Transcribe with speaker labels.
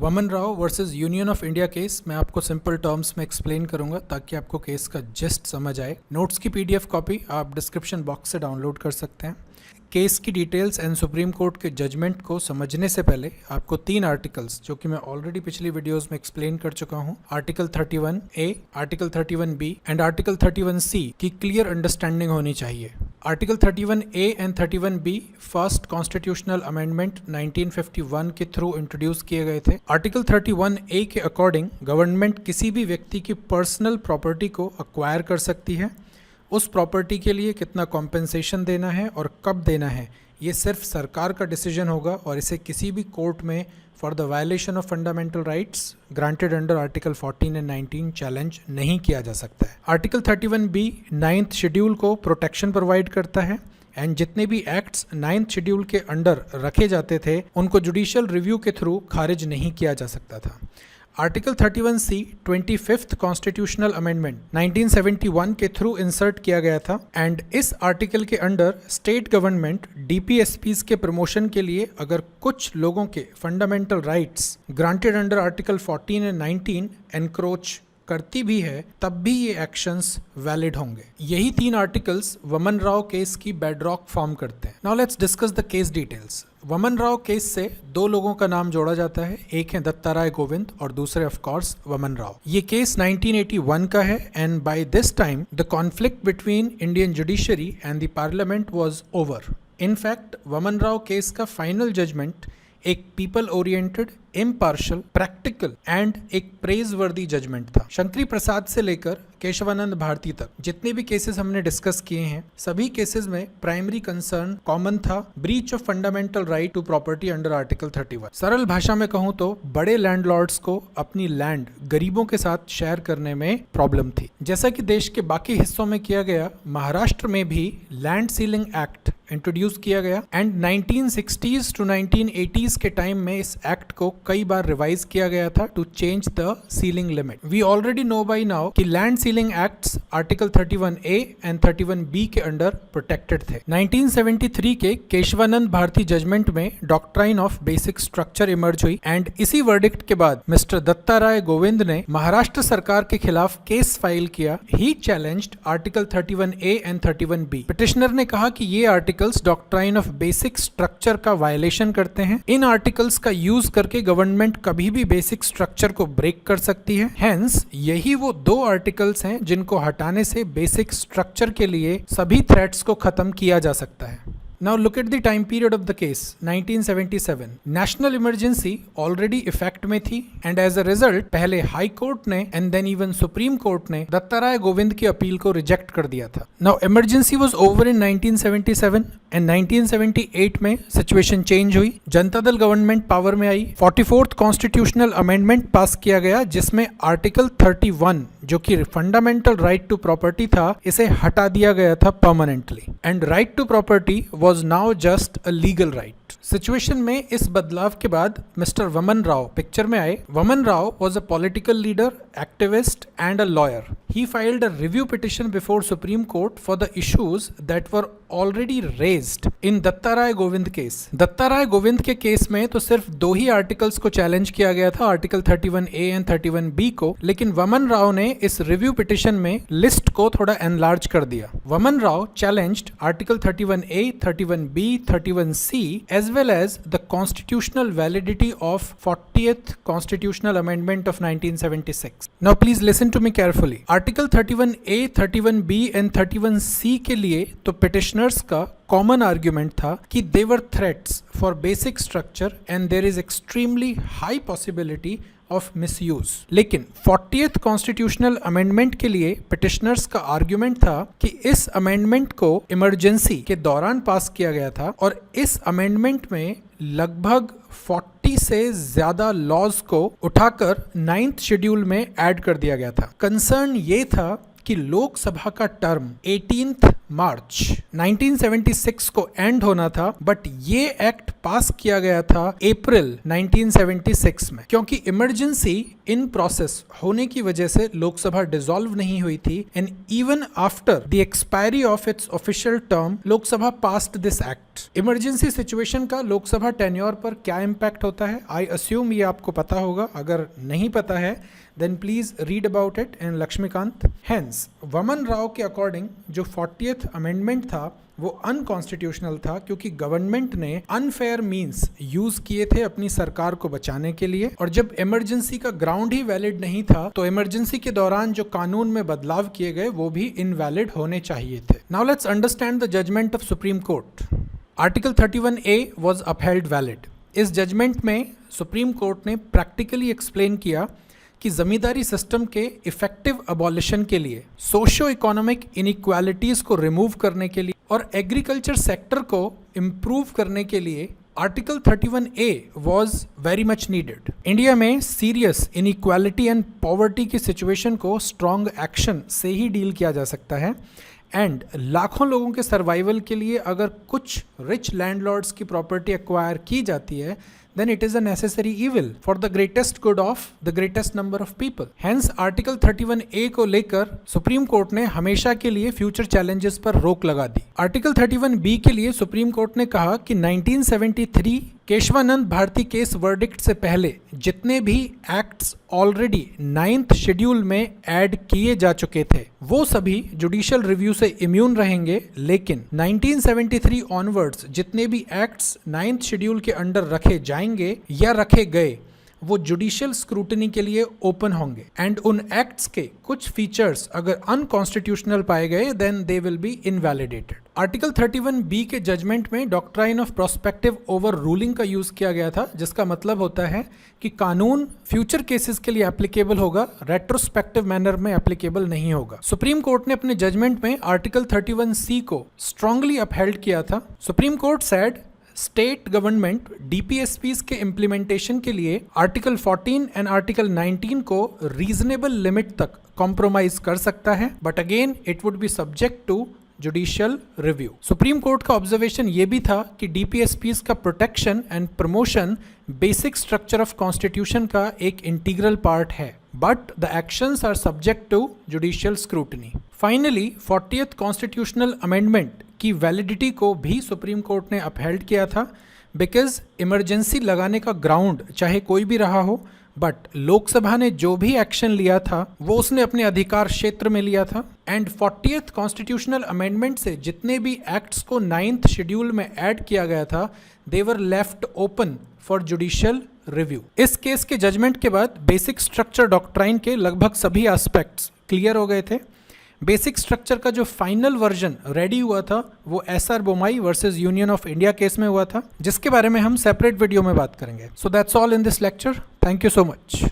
Speaker 1: वमन Rao versus union of India case मैं आपको सिंपल टर्म्स में एक्सप्लेन करूंगा ताकि आपको केस का जिस्ट समझ आए। नोट्स की पीडीएफ कॉपी आप डिस्क्रिप्शन बॉक्स से डाउनलोड कर सकते हैं। केस की डिटेल्स एंड सुप्रीम कोर्ट के जजमेंट को समझने से पहले आपको 3 आर्टिकल्स जो कि मैं ऑलरेडी पिछली वीडियोस में एक्सप्लेन कर चुका हूं, article 31A, article 31B and article 31C की क्लियर अंडरस्टैंडिंग होनी चाहिए। Article 31A and 31B first constitutional amendment 1951 के थ्रू इंट्रोड्यूस किए गए थे। आर्टिकल 31A के अकॉर्डिंग गवर्नमेंट किसी भी व्यक्ति की पर्सनल प्रॉपर्टी को अक्वायर कर सकती है। उस प्रॉपर्टी के लिए कितना कॉम्पेंसेशन देना है और कब देना है ये सिर्फ सरकार का डिसीजन होगा और इसे किसी भी कोर्ट में for the violation of fundamental rights granted under article 14 and 19 challenge नहीं किया जा सकता है। आर्टिकल 31B 9th शेड्यूल को प्रोटेक्शन प्रोवाइड करता है एंड जितने भी एक्ट्स 9th शेड्यूल के अंडर रखे जाते थे उनको जुडिशियल रिव्यू के थ्रू खारिज नहीं किया जा सकता था। Article 31C 25th constitutional amendment 1971 के थ्रू इंसर्ट किया गया था एंड इस आर्टिकल के अंडर स्टेट गवर्नमेंट DPSPs के प्रमोशन के लिए अगर कुछ लोगों के fundamental rights granted under article 14 and 19 encroach करती भी है तब भी ये एक्शंस वैलिड होंगे। यही 3 आर्टिकल्स वमन राव केस की बेडरॉक फॉर्म करते हैं। Now let's discuss the case details. वमन राव केस से 2 लोगों का नाम जोड़ा जाता है, एक है दत्ताराय गोविंद और दूसरे ऑफ कोर्स वमन राव। ये केस 1981 का है and by this time the conflict between Indian judiciary and the parliament was over. In fact Waman Rao case का फाइनल जजमेंट एक people oriented, impartial, practical and एक प्रेजवर्दी जजमेंट था। शंकरी प्रसाद से लेकर केशवानंद भारती तक जितने भी केसेस हमने डिस्कस किए हैं सभी केसेस में प्राइमरी कंसर्न कॉमन था, breach of fundamental right to property under article 31। सरल भाषा में कहूं तो बड़े लैंडलॉर्ड्स को अपनी लैंड गरीबों के साथ शेयर करने में प्रॉब्लम थी। जैसा कि देश के बाकी हिस्सों में किया गया, महाराष्ट्र में भी लैंड सीलिंग एक्ट इंट्रोड्यूस किया गया एंड 1960s टू 1980s के टाइम में इस एक्ट को कई बार रिवाइज किया गया था to change the ceiling limit. We already know by now कि land ceiling acts article 31A and 31B के अंडर प्रोटेक्टेड थे। 1973 के केशवानंद भारती जजमेंट में doctrine of basic structure emerge हुई एंड इसी वर्डिक्ट के बाद मिस्टर दत्ताराय गोविंद ने महाराष्ट्र सरकार के खिलाफ केस फाइल किया। He challenged article 31A and 31B। Petitioner ने कहा कि ये articles doctrine of basic structure का वायलेशन करते हैं। इन आर्टिकल्स का यूज करके गवर्नमेंट कभी भी बेसिक स्ट्रक्चर को ब्रेक कर सकती है। हेंस यही वो 2 आर्टिकल्स हैं जिनको हटाने से बेसिक स्ट्रक्चर के लिए सभी थ्रेट्स को खत्म किया जा सकता है। Now look at the time period of the case, 1977. National emergency already effect में थी and as a result पहले हाई कोर्ट ने and then even supreme court ने दत्ताराय गोविंद की अपील को रिजेक्ट कर दिया था। Now emergency was over in 1977 and 1978 में सिचुएशन चेंज हुई, जनता दल गवर्नमेंट पावर में आई। 44th कॉन्स्टिट्यूशनल अमेंडमेंट पास किया गया जिसमें आर्टिकल 31 जो कि फंडामेंटल राइट टू प्रॉपर्टी था इसे हटा दिया गया था permanently and right to property was now just a legal right. सिचुएशन में इस बदलाव के बाद मिस्टर वमन राव पिक्चर में आए। वमन Rao was a political leader, activist and a lawyer. He filed a review petition before Supreme Court for the issues that were already raised in Dattaraya Govind case. Dattaraya Govind के केस में तो सिर्फ 2 ही आर्टिकल्स को चैलेंज किया गया था, आर्टिकल 31A एंड 31B को, लेकिन वमन राव ने इस रिव्यू पिटिशन में लिस्ट को थोड़ा एनलार्ज कर दिया। वमन Rao challenged article 31A, 31B, 31C as well as the constitutional validity of 40th constitutional amendment of 1976. Now please listen to me carefully. Article 31A, 31B and 31C के लिए तो petitioners का कॉमन आर्ग्यूमेंट था कि they were threats for basic structure and there is extremely high possibility of misuse. लेकिन 40th constitutional amendment के लिए petitioners का आर्ग्यूमेंट था कि इस अमेंडमेंट को इमरजेंसी के दौरान पास किया गया था और इस अमेंडमेंट में लगभग 40 से ज्यादा लॉज को उठाकर 9th शेड्यूल में ऐड कर दिया गया था। कंसर्न ये था कि लोकसभा का टर्म 18th मार्च 1976 को एंड होना था, बट ये एक्ट पास किया गया था अप्रैल 1976 में, क्योंकि इमरजेंसी इन प्रोसेस होने की वजह से लोकसभा डिसॉल्व नहीं हुई थी, and even after the expiry of its official term Lok Sabha passed this act. Emergency situation का लोकसभा टेन्योर पर क्या इम्पैक्ट होता है, आई अस्यूम ये आपको पता होगा। अगर नहीं पता है then please read about it in Laxmikant. Hence, वमन राव के अकॉर्डिंग जो 40th अमेंडमेंट था वो अनकॉन्स्टिट्यूशनल था, क्योंकि गवर्नमेंट ने अनफेयर मींस यूज किए थे अपनी सरकार को बचाने के लिए, और जब इमरजेंसी का ग्राउंड ही वैलिड नहीं था तो इमरजेंसी के दौरान जो कानून में बदलाव किए गए वो भी इनवैलिड होने चाहिए थे। Now let's understand the judgement of supreme court. Article 31A was upheld valid. इस जजमेंट में सुप्रीम कोर्ट ने प्रैक्टिकली एक्सप्लेन किया कि जमींदारी सिस्टम के इफेक्टिव अबॉलिशन के लिए, सोशो इकोनॉमिक इनइक्वालिटीज को रिमूव करने के लिए और एग्रीकल्चर सेक्टर को इम्प्रूव करने के लिए article 31A was very much needed. India में सीरियस इनइक्वालिटी एंड पॉवर्टी की सिचुएशन को स्ट्रॉन्ग एक्शन से ही डील किया जा सकता है, एंड लाखों लोगों के सर्वाइवल के लिए अगर कुछ रिच लैंडलॉर्ड्स की प्रॉपर्टी एक्वायर की जाती है, then it is a necessary evil for the greatest good of the greatest number of people. Hence article 31A को लेकर सुप्रीम कोर्ट ने हमेशा के लिए फ्यूचर चैलेंजेस पर रोक लगा दी। आर्टिकल 31B के लिए सुप्रीम कोर्ट ने कहा कि 1973 केशवानंद भारती केस वर्डिक्ट से पहले जितने भी एक्ट्स ऑलरेडी 9th शेड्यूल में ऐड किए जा चुके थे वो सभी जुडिशियल रिव्यू से इम्यून रहेंगे, लेकिन 1973 ऑनवर्ड्स जितने भी एक्ट्स 9th शेड्यूल के अंडर रखे जाएंगे या रखे गए वो जुडिशियल स्क्रूटनी के लिए ओपन होंगे, एंड उन एक्ट्स के कुछ फीचर्स अगर अनकॉन्स्टिट्यूशनल पाए गए then they will be invalidated. Article 31B के जजमेंट में doctrine of prospective overruling का यूज किया गया था, जिसका मतलब होता है कि कानून फ्यूचर केसेस के लिए एप्लीकेबल होगा, रेट्रोस्पेक्टिव मैनर में एप्लीकेबल नहीं होगा। सुप्रीम कोर्ट ने अपने जजमेंट में आर्टिकल 31C को स्ट्रांगली अपहेल्ड किया था। Supreme court said state government DPSPs के इम्प्लीमेंटेशन के लिए आर्टिकल 14 एंड आर्टिकल 19 को रीजनेबल लिमिट तक कॉम्प्रोमाइज कर सकता है, but again it would be subject to judicial review. Supreme court का ऑब्जर्वेशन ये भी था कि DPSPs का protection and promotion basic structure of constitution का एक इंटीग्रल पार्ट है, but the actions are subject to judicial scrutiny. Finally, 40th constitutional amendment की वैलिडिटी को भी सुप्रीम कोर्ट ने अपहेल्ड किया था, बिकॉज इमरजेंसी लगाने का ग्राउंड चाहे कोई भी रहा हो, बट लोकसभा ने जो भी एक्शन लिया था वो उसने अपने अधिकार क्षेत्र में लिया था, एंड 40th कॉन्स्टिट्यूशनल अमेंडमेंट से जितने भी एक्ट्स को 9th शेड्यूल में ऐड किया गया था they were left open for judicial review. इस केस के जजमेंट के बाद बेसिक स्ट्रक्चर डॉक्ट्राइन के लगभग सभी एस्पेक्ट्स क्लियर हो गए थे। बेसिक स्ट्रक्चर का जो फाइनल वर्जन रेडी हुआ था वो SR Bommai versus union of India case में हुआ था, जिसके बारे में हम सेपरेट वीडियो में बात करेंगे। So that's all in this lecture. Thank you so much.